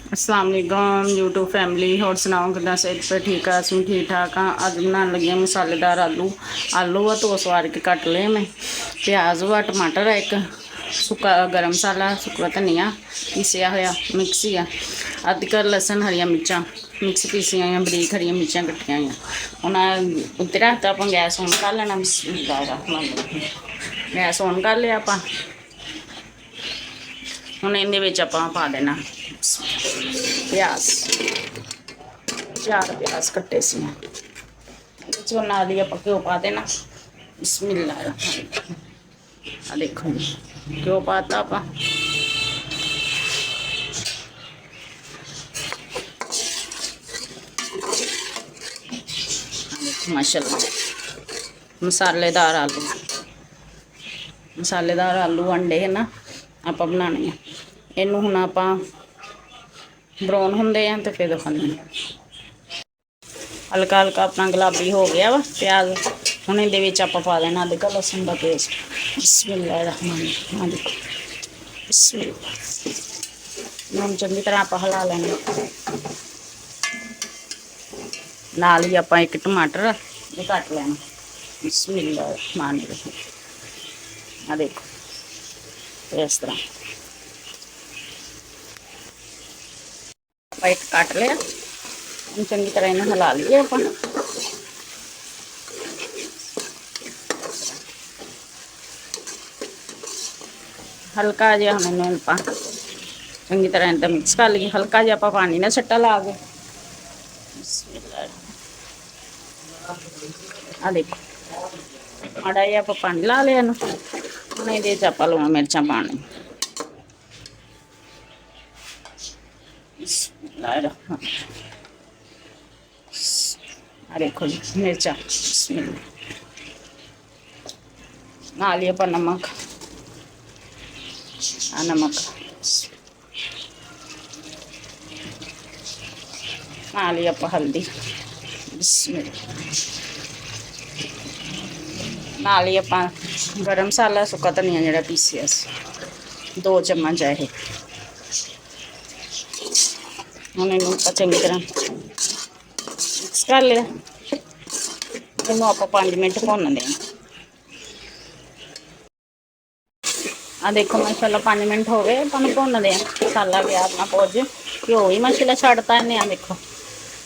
अस्सलाम वालेकुम YouTube family. होर सुनाओ किदा सेहत पे ठीक है? असं ठीक ठाक हाँ। अज बनाने लगी हाँ मसालेदार आलू। आलू आ तो सवार के कट लिए मैं। प्याज वा टमाटर है, एक सुक्का गर्म मसाला, सुक्का धनिया पीसिया होया मिक्स ही आ, अद्ध कर लसन, हरिया मिर्चा मिक्स पीसिया हुई, बरीक हरिया मिर्चा कट्टिया हुई। हम उत्ते रखता आप गैस ऑन कर लेना। गैस ऑन कर लिया आप हूँ ये पा देना प्याज। 4 प्याज कट्टे से नाल ही आप घ्यो पा देना। बिस्मिल्लाह आ देखो घ्यो पाता आप माशाल्लाह मसालेदार आलू। मसालेदार आलू अंडे है ना आप बनाने हैं। इनू हुण आप ब्राउन होंदे हैं तो फिर दिखाने। हल्का हल्का अपना गुलाबी हो गया वा प्याज। हुण इहदे विच आपां पा देना अद्ध क लहसुन का पेस्ट। बिस्मिल्लाह रहमान रहीम। बिस्मिल्लाह हुण चंगी तरह आप हिला लेंगे। नाल ही आपां एक टमाटर ये कट लेना। बिस्मिल्लाह रहमान रहीम। आ देखो इस तरह एक काट लिया। चंगी तरह इन्हें हिला लिए आप हल्का जिहा हम इन्हें चंगी तरह इनका मिक्स कर लिए। हल्का जिहा आप पानी ना सट्टा ला के आ देखो माड़ा जिहा आप पानी ला लिया। हम ये आप लूण मिर्चा पानी। देखो जी मिर्चा नाल ही आप नमक नमक नाल ही आप हल्दी नाल ही आप गरम मसाला सुक्का धनिया जिहड़ा पीसिया 2 चम्मच है ये। हम इनू चंगी तरह मिक्स कर लिया। इनू आप 5 मिनट भुन दें। आ देखो माशाल्लाह 5 मिनट हो गए अपन भुन दें। मसाला गया अपना पौज घ्यो ही माशाल्लाह छड्डता इन्हें। आ देखो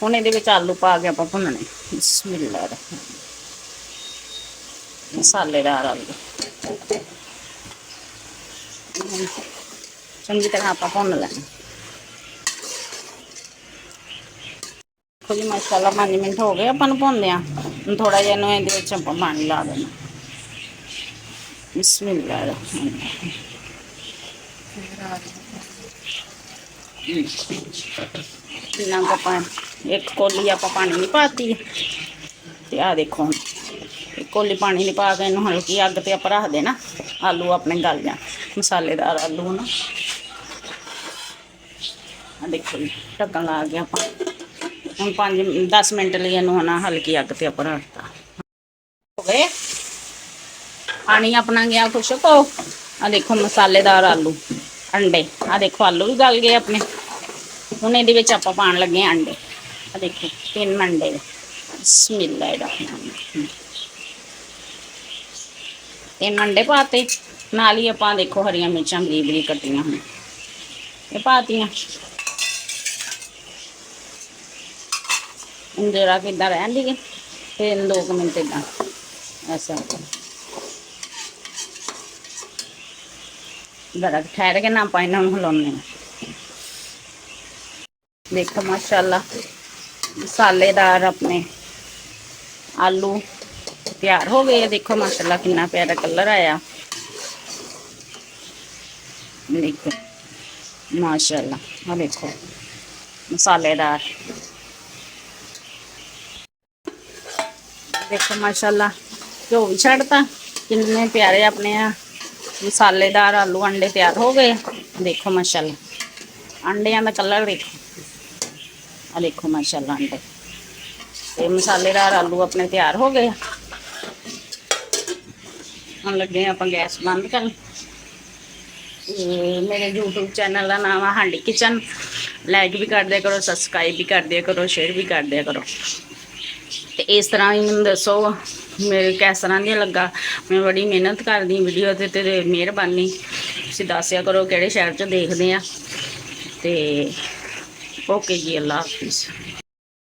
हुण इहदे आलू पा के आप भुनने। बिस्मिल्लाह मसालेदार आलू चंगी तरह आप भुन लेना। देखो जी माशाल्लाह 5 मिनट हो गए अपन भुनदे थोड़ा जिहा इहनूं इहदे विच आपां पानी ला देना। बिस्मिल्लाह एक कोली आप पानी नहीं पाती। आ देखो एक कोली पानी नहीं पा के इनू हल्की अग ते आप रख देना। आलू अपने गल जाए मसालेदार आलू ना। देखो जी ढक्कन ला के आप हम 5-10 मिनट लिए इनू है ना हल्की अग ते आप रखता। हो गए पानी अपना गया खुशक हो। आ देखो मसालेदार आलू अंडे। आ देखो आलू भी गल गए अपने। हुण इहदे विच आपां पाण लगे अंडे। आ देखो 3 अंडे। बिस्मिल्लाह रहमान रहीम। 3 अंडे पाते नाल ही आपां देखो हरिया मिर्चां बरीक बरीक कट्टियां हुण ये पातियां। जरा कि इदा रहन दी फिर 2 मिनट इदा ऐसा जरा ठहर के ना आप इन्हों हिलाने। देखो माशाल्लाह मसालेदार अपने आलू तैयार हो गए। देखो माशाल्लाह कितना प्यारा कलर आया। देखो माशाल्लाह देखो मसालेदार। देखो माशाल्लाह घ्यो भी छड़ता कितने प्यारे अपने मसालेदार आलू अंडे तैयार हो गए। देखो माशाल्लाह अंडिया का कलर देखो। आ देखो माशाल्लाह अंडे ते मसालेदार आलू अपने तैयार हो गए। हम लगे आप गैस बंद कर ਤੇ ਮੇਰੇ YouTube ਚੈਨਲ ਦਾ ਨਾਮ ਆ ਹਾਂਡੀ ਕਿਚਨ। ਲਾਈਕ ਵੀ ਕਰ ਦਿਆ ਕਰੋ, ਸਬਸਕ੍ਰਾਈਬ ਵੀ ਕਰ ਦਿਆ ਕਰੋ, ਸ਼ੇਅਰ ਵੀ ਕਰ ਦਿਆ ਕਰੋ। ਤੇ ਇਸ ਤਰ੍ਹਾਂ ਹੀ ਮੈਨੂੰ ਦੱਸੋ ਮੇਰੇ ਕਿਸ ਤਰ੍ਹਾਂ ਦੀ ਲੱਗਾ। ਮੈਂ ਬੜੀ ਮਿਹਨਤ ਕਰਦੀ ਵੀਡੀਓ ਤੇ ਮਿਹਰਬਾਨੀ ਤੁਸੀਂ ਦੱਸਿਆ ਕਰੋ ਕਿਹੜੇ ਸ਼ਹਿਰ 'ਚ ਦੇਖਦੇ ਆ। ਤੇ ਓਕੇ ਜੀ, ਅੱਲਾ ਹਾਫਿਜ਼।